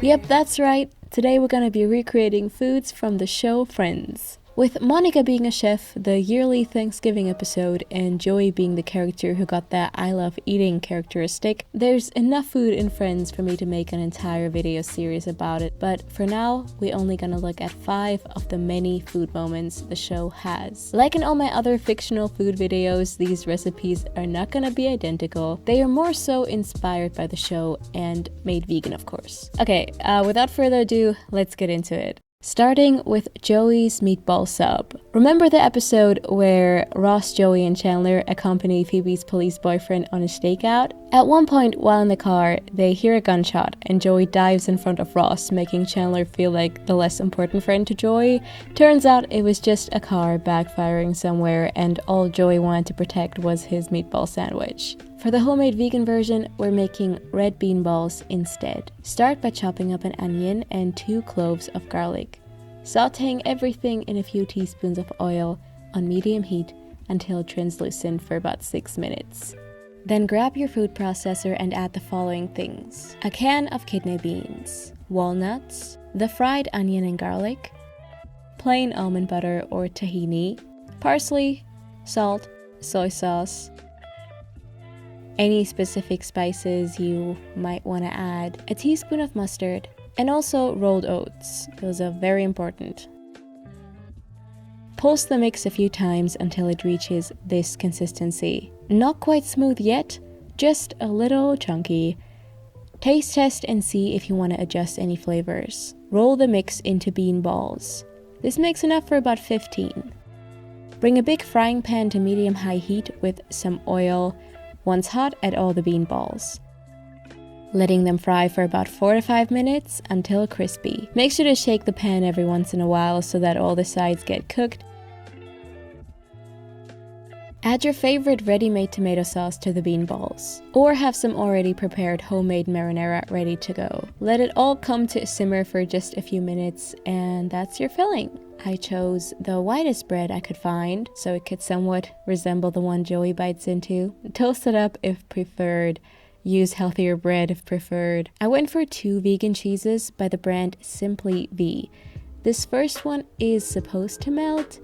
Yep, that's right. Today we're gonna be recreating foods from the show Friends. With Monica being a chef, the yearly Thanksgiving episode, and Joey being the character who got that I love eating characteristic, there's enough food in Friends for me to make an entire video series about it. But for now, we're only gonna look at 5 of the many food moments the show has. Like in all my other fictional food videos, these recipes are not gonna be identical. They are more so inspired by the show and made vegan, of course. Okay, without further ado, let's get into it. Starting with Joey's Meatball Sub. Remember the episode where Ross, Joey, and Chandler accompany Phoebe's police boyfriend on a stakeout? At one point while in the car, they hear a gunshot and Joey dives in front of Ross, making Chandler feel like the less important friend to Joey. Turns out it was just a car backfiring somewhere and all Joey wanted to protect was his meatball sandwich. For the homemade vegan version, we're making red bean balls instead. Start by chopping up an onion and 2 cloves of garlic. Sautéing everything in a few teaspoons of oil on medium heat until translucent for about 6 minutes. Then grab your food processor and add the following things: a can of kidney beans, walnuts, the fried onion and garlic, plain almond butter or tahini, parsley, salt, soy sauce, any specific spices you might want to add, a teaspoon of mustard, and also rolled oats. Those are very important. Pulse the mix a few times until it reaches this consistency. Not quite smooth yet, just a little chunky. Taste test and see if you want to adjust any flavors. Roll the mix into bean balls. This makes enough for about 15. Bring a big frying pan to medium-high heat with some oil. Once hot, add all the bean balls, letting them fry for about 4 to 5 minutes until crispy. Make sure to shake the pan every once in a while so that all the sides get cooked. Add your favorite ready-made tomato sauce to the bean balls, or have some already prepared homemade marinara ready to go. Let it all come to a simmer for just a few minutes, and that's your filling. I chose the whitest bread I could find, so it could somewhat resemble the one Joey bites into. Toast it up if preferred. Use healthier bread if preferred. I went for 2 vegan cheeses by the brand Simply V. This first one is supposed to melt,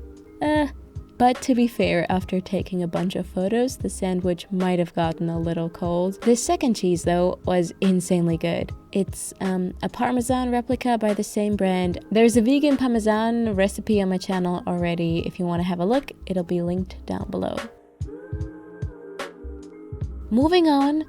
but to be fair, after taking a bunch of photos, the sandwich might have gotten a little cold. The second cheese, though, was insanely good. It's a Parmesan replica by the same brand. There's a vegan Parmesan recipe on my channel already. If you want to have a look, it'll be linked down below. Moving on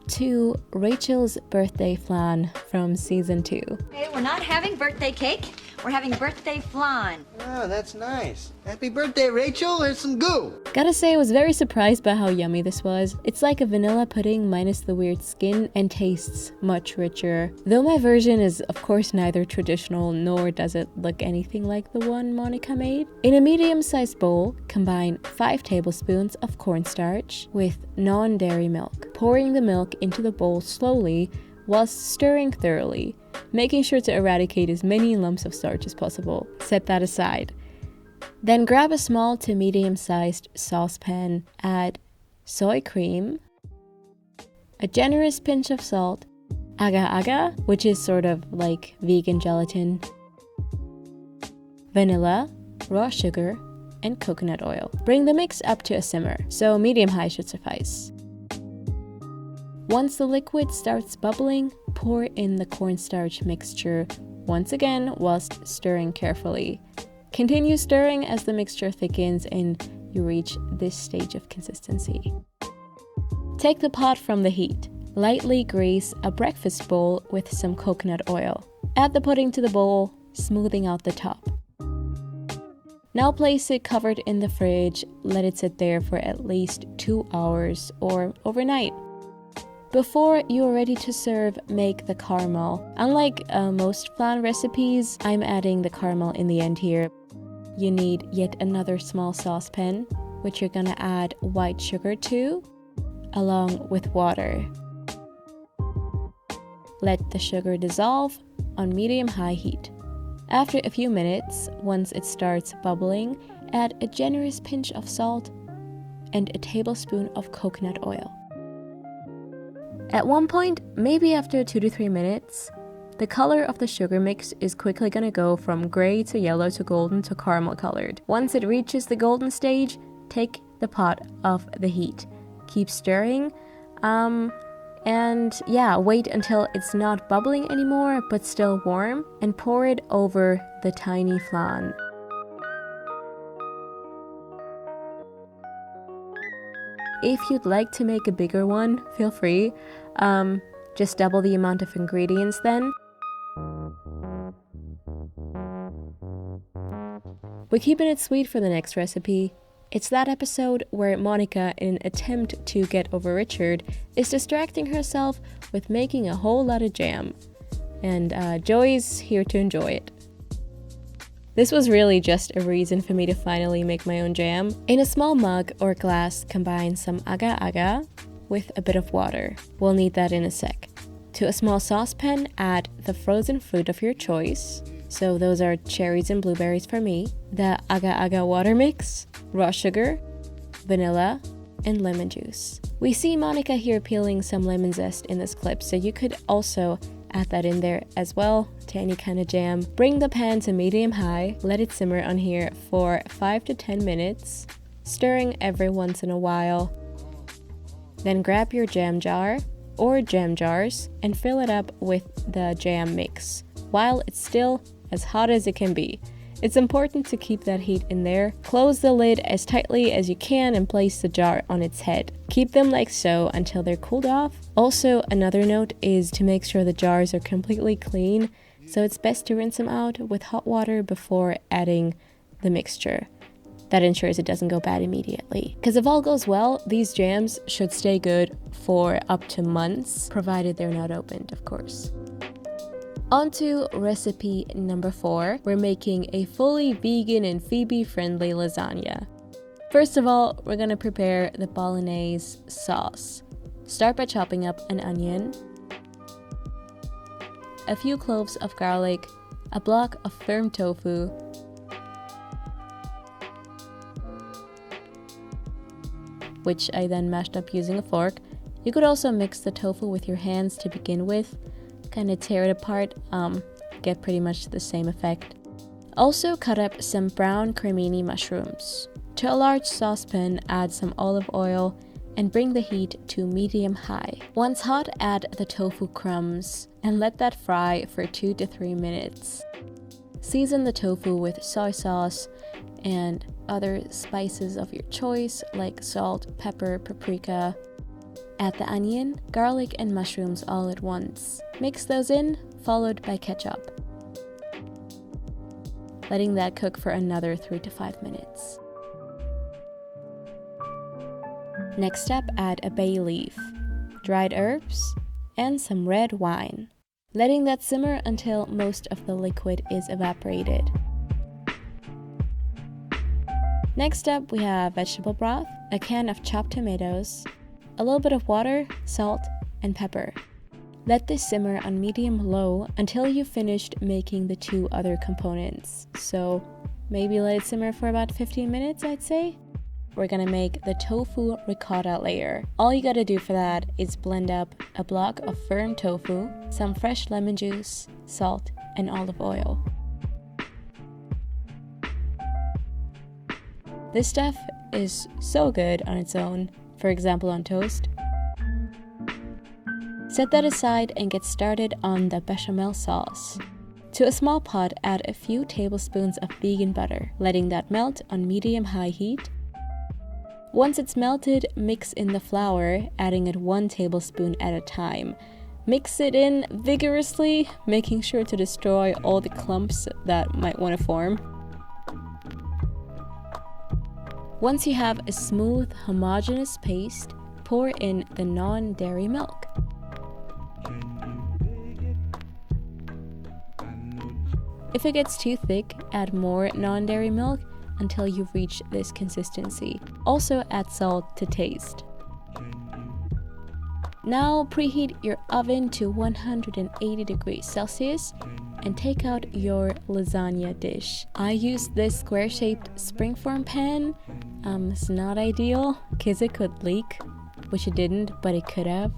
to Rachel's birthday flan from season 2. Hey, we're not having birthday cake. We're having birthday flan. Oh, that's nice. Happy birthday, Rachel. There's some goo. Gotta say, I was very surprised by how yummy this was. It's like a vanilla pudding minus the weird skin and tastes much richer. Though my version is of course neither traditional nor does it look anything like the one Monica made. In a medium-sized bowl, combine 5 tablespoons of cornstarch with non-dairy milk. Pouring the milk into the bowl slowly whilst stirring thoroughly, making sure to eradicate as many lumps of starch as possible. Set that aside. Then grab a small to medium-sized saucepan, add soy cream, a generous pinch of salt, agar-agar, which is sort of like vegan gelatin, vanilla, raw sugar, and coconut oil. Bring the mix up to a simmer, so medium-high should suffice. Once the liquid starts bubbling, pour in the cornstarch mixture once again whilst stirring carefully. Continue stirring as the mixture thickens and you reach this stage of consistency. Take the pot from the heat. Lightly grease a breakfast bowl with some coconut oil. Add the pudding to the bowl, smoothing out the top. Now place it covered in the fridge. Let it sit there for at least 2 hours or overnight. Before you are ready to serve, make the caramel. Unlike most flan recipes, I'm adding the caramel in the end here. You need yet another small saucepan, which you're gonna add white sugar to, along with water. Let the sugar dissolve on medium-high heat. After a few minutes, once it starts bubbling, add a generous pinch of salt and a tablespoon of coconut oil. At one point, maybe after 2 to 3 minutes, The color of the sugar mix is quickly gonna go from gray to yellow to golden to caramel colored. Once it reaches the golden stage, take the pot off the heat. Keep stirring, and yeah, wait until it's not bubbling anymore but still warm, and pour it over the tiny flan. If you'd like to make a bigger one, feel free. Just double the amount of ingredients then. We're keeping it sweet for the next recipe. It's that episode where Monica, in an attempt to get over Richard, is distracting herself with making a whole lot of jam. And Joey's here to enjoy it. This was really just a reason for me to finally make my own jam. In a small mug or glass, combine some agar-agar with a bit of water. We'll need that in a sec. To a small saucepan, add the frozen fruit of your choice. So those are cherries and blueberries for me, the agar-agar water mix, raw sugar, vanilla, and lemon juice. We see Monica here peeling some lemon zest in this clip, so you could also add that in there as well to any kind of jam. Bring the pan to medium-high, let it simmer on here for 5 to 10 minutes, stirring every once in a while. Then grab your jam jar or jam jars and fill it up with the jam mix while it's still as hot as it can be. It's important to keep that heat in there. Close the lid as tightly as you can and place the jar on its head. Keep them like so until they're cooled off. Also, another note is to make sure the jars are completely clean, so it's best to rinse them out with hot water before adding the mixture. That ensures it doesn't go bad immediately. Because if all goes well, these jams should stay good for up to months, provided they're not opened, of course. On to recipe number 4. We're making a fully vegan and Phoebe-friendly lasagna. First of all, we're gonna prepare the bolognese sauce. Start by chopping up an onion, a few cloves of garlic, a block of firm tofu, which I then mashed up using a fork. You could also mix the tofu with your hands to begin with, kind of tear it apart, get pretty much the same effect. Also cut up some brown cremini mushrooms. To a large saucepan, add some olive oil and bring the heat to medium-high. Once hot, add the tofu crumbs and let that fry for 2 to 3 minutes. Season the tofu with soy sauce and other spices of your choice like salt, pepper, paprika. Add the onion, garlic, and mushrooms all at once. Mix those in, followed by ketchup. Letting that cook for another 3 to 5 minutes. Next up, add a bay leaf, dried herbs, and some red wine. Letting that simmer until most of the liquid is evaporated. Next up, we have vegetable broth, a can of chopped tomatoes, a little bit of water, salt, and pepper. Let this simmer on medium-low until you've finished making the 2 other components. So maybe let it simmer for about 15 minutes, I'd say. We're gonna make the tofu ricotta layer. All you gotta do for that is blend up a block of firm tofu, some fresh lemon juice, salt, and olive oil. This stuff is so good on its own, for example on toast. Set that aside and get started on the bechamel sauce. To a small pot, add a few tablespoons of vegan butter, letting that melt on medium-high heat. Once it's melted, mix in the flour, adding it 1 tablespoon at a time. Mix it in vigorously, making sure to destroy all the clumps that might want to form. Once you have a smooth, homogeneous paste, pour in the non-dairy milk. If it gets too thick, add more non-dairy milk until you reach this consistency. Also add salt to taste. Now preheat your oven to 180 degrees Celsius and take out your lasagna dish. I used this square-shaped springform pan. It's not ideal because it could leak, which it didn't, but it could have.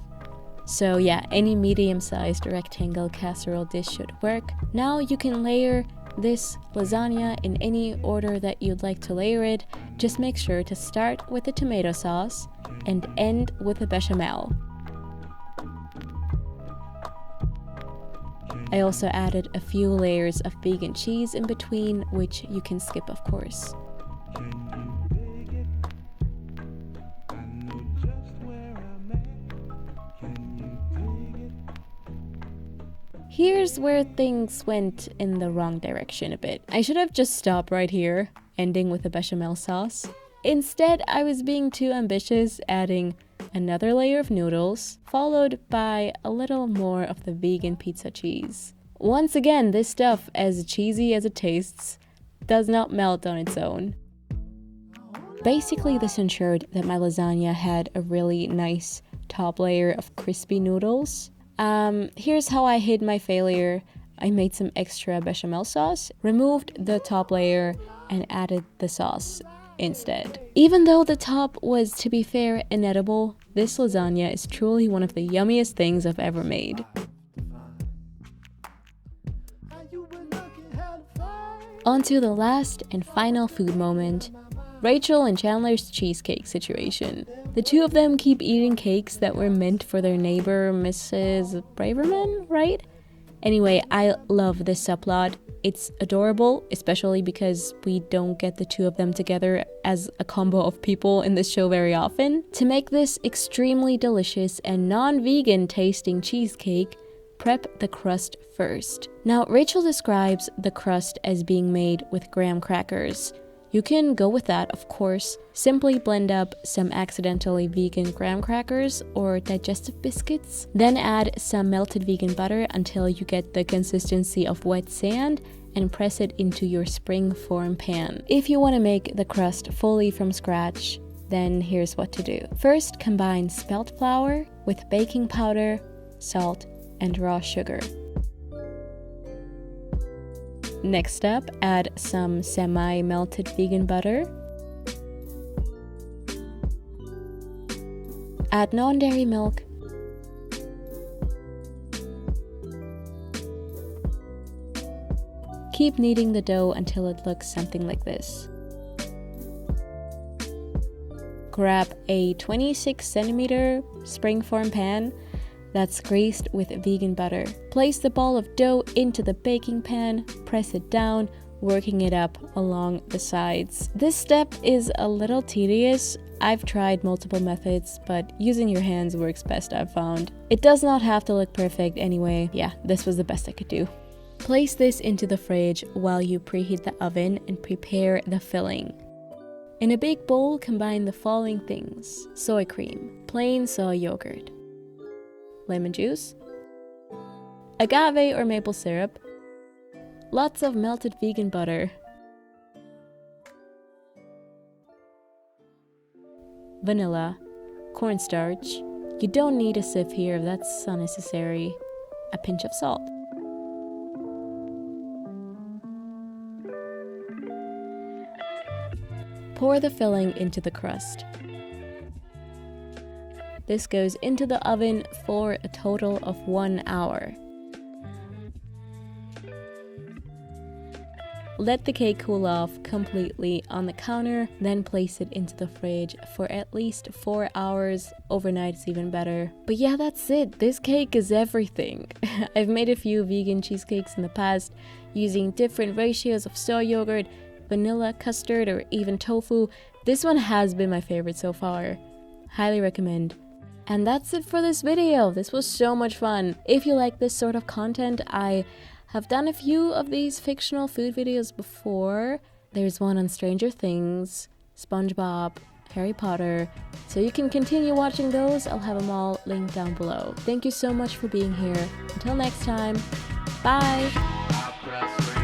So yeah, any medium-sized rectangle casserole dish should work. Now you can layer this lasagna in any order that you'd like to layer it. Just make sure to start with the tomato sauce and end with the bechamel. I also added a few layers of vegan cheese in between, which you can skip, of course. Here's where things went in the wrong direction a bit. I should have just stopped right here, ending with the bechamel sauce. Instead, I was being too ambitious, adding another layer of noodles, followed by a little more of the vegan pizza cheese. Once again, this stuff, as cheesy as it tastes, does not melt on its own. Basically, this ensured that my lasagna had a really nice top layer of crispy noodles. Here's how I hid my failure. I made some extra bechamel sauce, removed the top layer, and added the sauce instead. Even though the top was, to be fair, inedible, this lasagna is truly one of the yummiest things I've ever made. On to the last and final food moment, Rachel and Chandler's cheesecake situation. The two of them keep eating cakes that were meant for their neighbor, Mrs. Braverman, right? Anyway, I love this subplot. It's adorable, especially because we don't get the two of them together as a combo of people in this show very often. To make this extremely delicious and non-vegan tasting cheesecake, prep the crust first. Now, Rachel describes the crust as being made with graham crackers. You can go with that, of course. Simply blend up some accidentally vegan graham crackers or digestive biscuits. Then add some melted vegan butter until you get the consistency of wet sand and press it into your spring form pan. If you want to make the crust fully from scratch, then here's what to do. First, combine spelt flour with baking powder, salt, and raw sugar. Next up, add some semi-melted vegan butter. Add non-dairy milk. Keep kneading the dough until it looks something like this. Grab a 26cm springform pan that's greased with vegan butter. Place the ball of dough into the baking pan, press it down, working it up along the sides. This step is a little tedious. I've tried multiple methods, but using your hands works best, I've found. It does not have to look perfect anyway. Yeah, this was the best I could do. Place this into the fridge while you preheat the oven and prepare the filling. In a big bowl, combine the following things: soy cream, plain soy yogurt, lemon juice, agave or maple syrup, lots of melted vegan butter, vanilla, cornstarch. You don't need a sieve here, that's unnecessary. A pinch of salt. Pour the filling into the crust. This goes into the oven for a total of 1 hour. Let the cake cool off completely on the counter, then place it into the fridge for at least 4 hours. Overnight is even better. But yeah, that's it. This cake is everything. I've made a few vegan cheesecakes in the past using different ratios of soy yogurt, vanilla, custard, or even tofu. This one has been my favorite so far. Highly recommend. And that's it for this video. This was so much fun. If you like this sort of content, I have done a few of these fictional food videos before. There's one on Stranger Things, SpongeBob, Harry Potter, so you can continue watching those. I'll have them all linked down below. Thank you so much for being here. Until next time, bye!